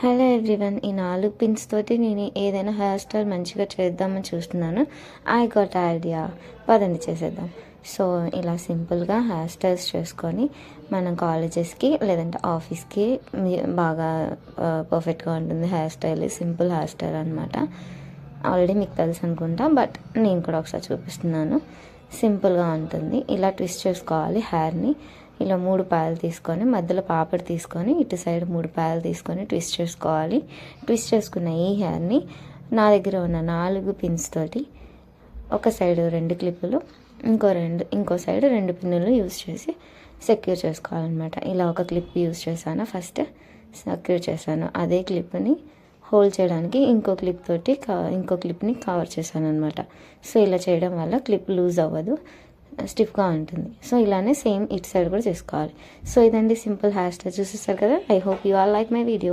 Hello everyone, ఈ 4 pins తోటి నేను ఏదైనా హెయిర్ స్టైల్ మంచిగా చేద్దామని చూస్తున్నాను. ఐ గాట్ ఐడియా, పదండి చేసేద్దాం. సో ఇలా సింపుల్గా హెయిర్ స్టైల్స్ చేసుకొని మనం కాలేజెస్కి లేదంటే ఆఫీస్కి బాగా పర్ఫెక్ట్గా ఉంటుంది. Hair style simple hair style అనమాట. ఆల్రెడీ మీకు తెలుసు అనుకుంటా, బట్ నేను కూడా ఒకసారి చూపిస్తున్నాను. సింపుల్గా ఉంటుంది. ఇలా ట్విస్ట్ చేసుకోవాలి హెయిర్ని. ఇలా 3 పాయలు తీసుకొని మధ్యలో పాపడి తీసుకొని ఇటు సైడ్ 3 పాయలు తీసుకొని ట్విస్ట్ చేసుకోవాలి. ట్విస్ట్ చేసుకున్న ఈ హెయిర్ని నా దగ్గర ఉన్న 4 పిన్స్ తోటి ఒక సైడ్ 2 క్లిప్పులు, ఇంకో సైడ్ 2 పిన్నులు యూజ్ చేసి సెక్యూర్ చేసుకోవాలన్నమాట. ఇలా ఒక క్లిప్ యూజ్ చేశాను, ఫస్ట్ సెక్యూర్ చేశాను. అదే క్లిప్ని హోల్డ్ చేయడానికి ఇంకో క్లిప్ని కవర్ చేశాను అనమాట. సో ఇలా చేయడం వల్ల క్లిప్ లూజ్ అవ్వదు, స్టిఫ్గా ఉంటుంది. సో ఇలానే సేమ్ ఇటు సైడ్ కూడా చేసుకోవాలి. సో ఇదండి సింపుల్ హెయిర్ స్టైల్. చూసేస్తారు కదా. I hope you all like my video.